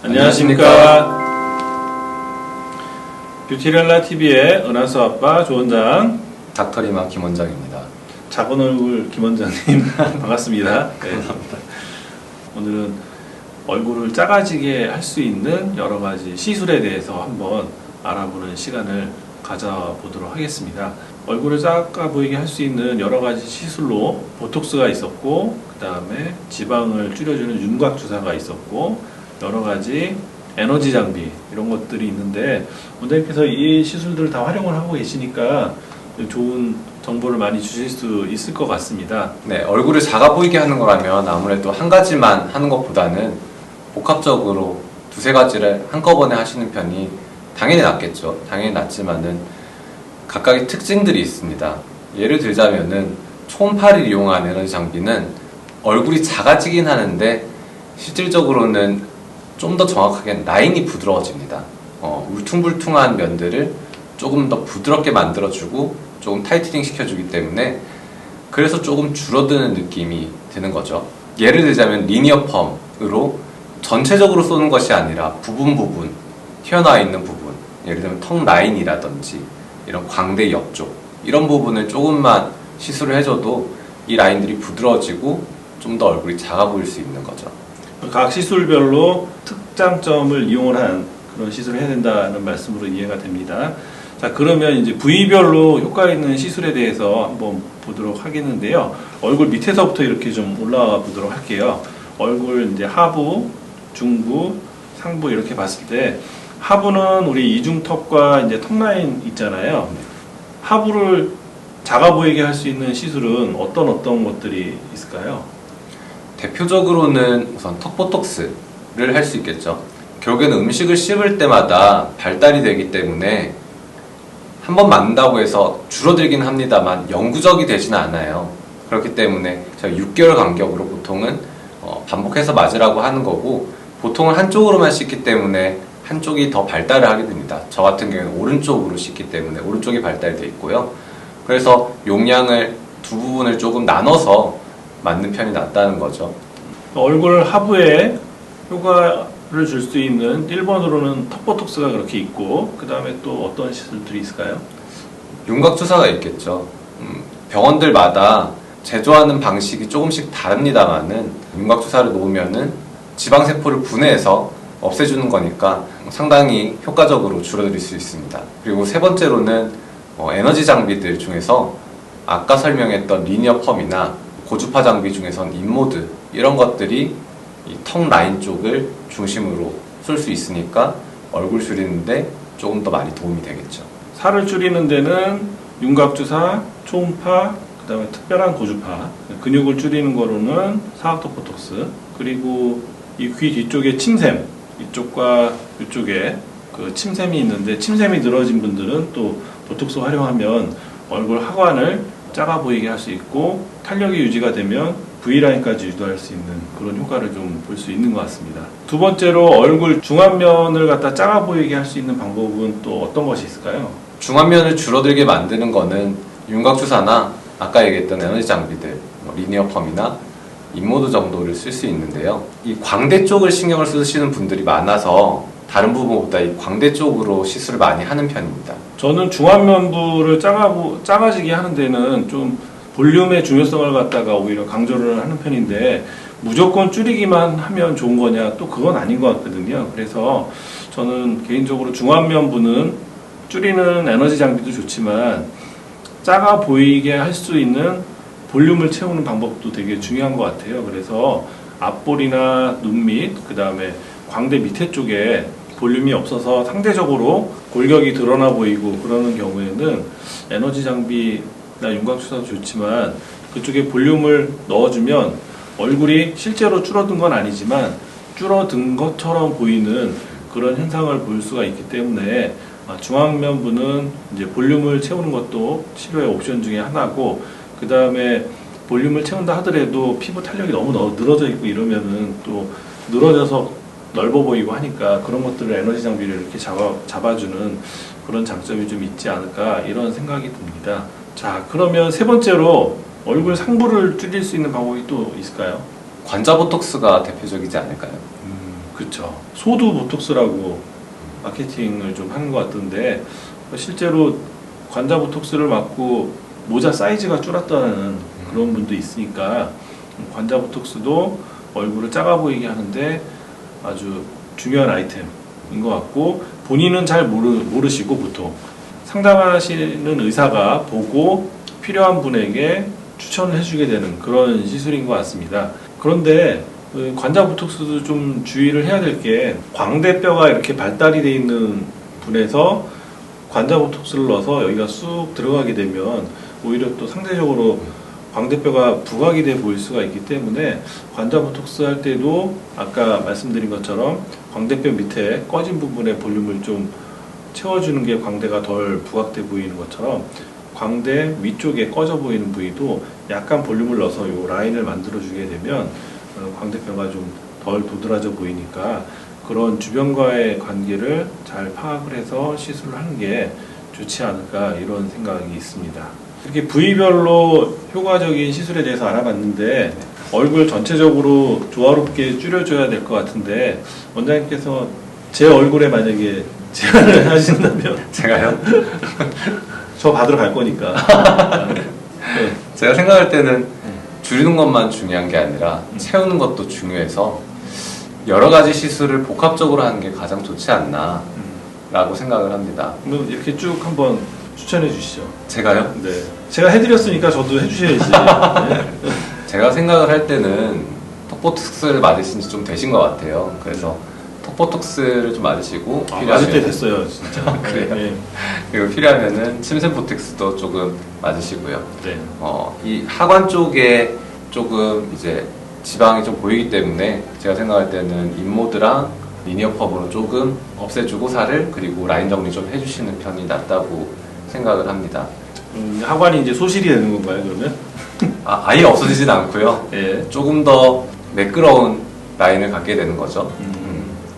안녕하십니까. 뷰티렐라 TV의 은하수 아빠 조원장, 닥터리마 김원장입니다. 작은 얼굴 김원장님 반갑습니다. 네. 감사합니다. 오늘은 얼굴을 작아지게 할 수 있는 여러 가지 시술에 대해서 한번 알아보는 시간을 가져보도록 하겠습니다. 얼굴을 작아 보이게 할 수 있는 여러 가지 시술로 보톡스가 있었고, 그 다음에 지방을 줄여주는 윤곽 주사가 있었고, 여러 가지 에너지 장비 이런 것들이 있는데, 원장님께서 이 시술들을 다 활용을 하고 계시니까 좋은 정보를 많이 주실 수 있을 것 같습니다. 네, 얼굴을 작아 보이게 하는 거라면 아무래도 한 가지만 하는 것보다는 복합적으로 두세 가지를 한꺼번에 하시는 편이 당연히 낫겠죠. 당연히 낫지만은 각각의 특징들이 있습니다. 예를 들자면은 초음파를 이용한 에너지 장비는 얼굴이 작아지긴 하는데 실질적으로는 좀 더 정확하게 라인이 부드러워집니다. 울퉁불퉁한 면들을 조금 더 부드럽게 만들어주고 조금 타이트닝 시켜주기 때문에 그래서 조금 줄어드는 느낌이 드는 거죠. 예를 들자면 리니어 펌으로 전체적으로 쏘는 것이 아니라 부분 튀어나와 있는 부분, 예를 들면 턱 라인이라든지 이런 광대 옆쪽 이런 부분을 조금만 시술을 해줘도 이 라인들이 부드러워지고 좀 더 얼굴이 작아 보일 수 있는 거죠. 각 시술별로 특장점을 이용을 한 그런 시술을 해야 된다는 말씀으로 이해가 됩니다. 자, 그러면 이제 부위별로 효과 있는 시술에 대해서 한번 보도록 하겠는데요. 얼굴 밑에서부터 이렇게 좀 올라가 보도록 할게요. 얼굴 이제 하부, 중부, 상부 이렇게 봤을 때 하부는 우리 이중턱과 이제 턱 라인 있잖아요. 하부를 작아 보이게 할 수 있는 시술은 어떤 것들이 있을까요? 대표적으로는 우선 턱보톡스를 할 수 있겠죠. 결국에는 음식을 씹을 때마다 발달이 되기 때문에 한 번 맞는다고 해서 줄어들긴 합니다만 영구적이 되지는 않아요. 그렇기 때문에 저희 6개월 간격으로 보통은 반복해서 맞으라고 하는 거고, 보통은 한쪽으로만 씹기 때문에 한쪽이 더 발달을 하게 됩니다. 저 같은 경우는 오른쪽으로 씹기 때문에 오른쪽이 발달이 되어 있고요. 그래서 용량을 두 부분을 조금 나눠서 맞는 편이 낫다는 거죠. 얼굴 하부에 효과를 줄 수 있는 1번으로는 턱보톡스가 그렇게 있고, 그 다음에 또 어떤 시술들이 있을까요? 윤곽주사가 있겠죠. 병원들마다 제조하는 방식이 조금씩 다릅니다만은 윤곽주사를 놓으면은 지방세포를 분해해서 없애주는 거니까 상당히 효과적으로 줄어들 수 있습니다. 그리고 세 번째로는 에너지 장비들 중에서 아까 설명했던 리니어 펌이나 고주파 장비 중에선 인모드 이런 것들이 이 턱 라인 쪽을 중심으로 쏠 수 있으니까 얼굴 줄이는데 조금 더 많이 도움이 되겠죠. 살을 줄이는 데는 윤곽주사, 초음파, 그 다음에 특별한 고주파, 근육을 줄이는 거로는 사각턱 보톡스, 그리고 이 귀 뒤쪽에 침샘, 이쪽과 이쪽에 그 침샘이 있는데 침샘이 늘어진 분들은 또 보톡스 활용하면 얼굴 하관을 작아 보이게 할 수 있고, 탄력이 유지가 되면 V라인까지 유도할 수 있는 그런 효과를 좀 볼 수 있는 것 같습니다. 두 번째로 얼굴 중안면을 갖다 작아 보이게 할 수 있는 방법은 또 어떤 것이 있을까요? 중안면을 줄어들게 만드는 거는 윤곽주사나 아까 얘기했던 에너지 장비들, 리니어 펌이나 인모드 정도를 쓸 수 있는데요. 이 광대 쪽을 신경을 쓰시는 분들이 많아서 다른 부분보다 이 광대 쪽으로 시술을 많이 하는 편입니다. 저는 중안면부를 작아지게 하는 데는 좀 볼륨의 중요성을 갖다가 오히려 강조를 하는 편인데, 무조건 줄이기만 하면 좋은 거냐, 또 그건 아닌 것 같거든요. 그래서 저는 개인적으로 중안면부는 줄이는 에너지 장비도 좋지만 작아 보이게 할 수 있는 볼륨을 채우는 방법도 되게 중요한 것 같아요. 그래서 앞볼이나 눈 밑, 그 다음에 광대 밑에 쪽에 볼륨이 없어서 상대적으로 골격이 드러나 보이고 그러는 경우에는 에너지 장비나 윤곽주사도 좋지만 그쪽에 볼륨을 넣어주면 얼굴이 실제로 줄어든 건 아니지만 줄어든 것처럼 보이는 그런 현상을 볼 수가 있기 때문에 중안면부는 이제 볼륨을 채우는 것도 치료의 옵션 중에 하나고, 그 다음에 볼륨을 채운다 하더라도 피부 탄력이 너무 늘어져 있고 이러면은 또 늘어져서 넓어 보이고 하니까 그런 것들을 에너지 장비를 이렇게 잡아주는 그런 장점이 좀 있지 않을까, 이런 생각이 듭니다. 자, 그러면 세 번째로 얼굴 상부를 줄일 수 있는 방법이 또 있을까요? 관자 보톡스가 대표적이지 않을까요? 그렇죠. 소두 보톡스라고 마케팅을 좀 하는 것 같던데 실제로 관자 보톡스를 맞고 모자 사이즈가 줄었다는 그런 분도 있으니까 관자 보톡스도 얼굴을 작아 보이게 하는데 아주 중요한 아이템인 것 같고 본인은 잘 모르시고 보통 상담하시는 의사가 보고 필요한 분에게 추천을 해주게 되는 그런 시술인 것 같습니다. 그런데 관자 보톡스도 좀 주의를 해야 될 게 광대뼈가 이렇게 발달이 돼 있는 분에서 관자 보톡스를 넣어서 여기가 쑥 들어가게 되면 오히려 또 상대적으로 광대뼈가 부각이 돼 보일 수가 있기 때문에 관자 보톡스 할 때도 아까 말씀드린 것처럼 광대뼈 밑에 꺼진 부분에 볼륨을 좀 채워주는 게 광대가 덜 부각돼 보이는 것처럼 광대 위쪽에 꺼져 보이는 부위도 약간 볼륨을 넣어서 이 라인을 만들어 주게 되면 광대뼈가 좀 덜 도드라져 보이니까 그런 주변과의 관계를 잘 파악을 해서 시술을 하는 게 좋지 않을까 이런 생각이 있습니다. 이렇게 부위별로 효과적인 시술에 대해서 알아봤는데 얼굴 전체적으로 조화롭게 줄여줘야 될 것 같은데 원장님께서 제 얼굴에 만약에 제안을 하신다면 제가요? 저 받으러 갈 거니까 네. 제가 생각할 때는 줄이는 것만 중요한 게 아니라 채우는 것도 중요해서 여러 가지 시술을 복합적으로 하는 게 가장 좋지 않나 라고 생각을 합니다. 그럼 이렇게 쭉 한번 추천해 주시죠. 제가요? 네. 제가 해드렸으니까 저도 해주셔야지. 네. 제가 생각을 할 때는 턱보톡스를 맞으신 지 좀 되신 것 같아요. 그래서 턱보톡스를 좀 맞으시고 맞을 때 됐어요, 진짜. 그래요? 네. 그리고 필요하면은 침샘보톡스도 조금 맞으시고요. 네. 이 하관 쪽에 조금 이제 지방이 좀 보이기 때문에 제가 생각할 때는 인모드랑 리니어 펌으로 조금 없애주고 살을 그리고 라인 정리 좀 해주시는 편이 낫다고 생각을 합니다. 하관이 이제 소실이 되는 건가요, 그러면? 아예 없어지진 않고요. 예. 조금 더 매끄러운 라인을 갖게 되는 거죠.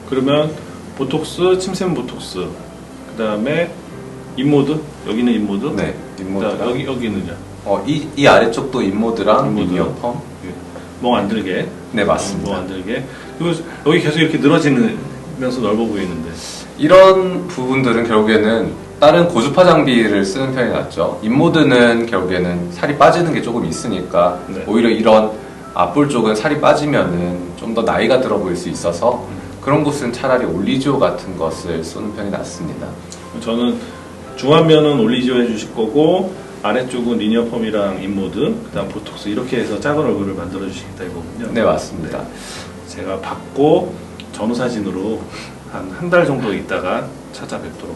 그러면 보톡스, 침샘 보톡스, 그 다음에 인모드? 여기는 인모드? 네, 인모드랑 여기는요? 이 아래쪽도 인모드랑 인모드. 리니어 펌. 멍 안 들게. 네, 맞습니다. 멍 안 들게. 그리고 여기 계속 이렇게 늘어지면서 넓어 보이는데. 이런 부분들은 결국에는 다른 고주파 장비를 쓰는 편이 낫죠. 인모드는 결국에는 살이 빠지는 게 조금 있으니까 네. 오히려 이런 앞볼 쪽은 살이 빠지면은 좀 더 나이가 들어 보일 수 있어서 그런 곳은 차라리 올리지오 같은 것을 쏘는 편이 낫습니다. 저는 중안면은 올리지오 해주실 거고 아래쪽은 리니어 펌이랑 인모드, 그 다음 보톡스 이렇게 해서 작은 얼굴을 만들어 주시겠다 이거군요. 네, 맞습니다. 네. 제가 받고 전후 사진으로 한 달 정도 있다가 찾아뵙도록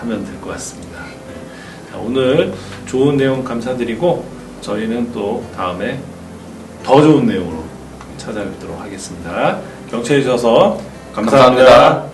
하면 될 것 같습니다. 네. 자, 오늘 좋은 내용 감사드리고 저희는 또 다음에 더 좋은 내용으로 찾아뵙도록 하겠습니다. 경청해 주셔서 감사합니다. 감사합니다.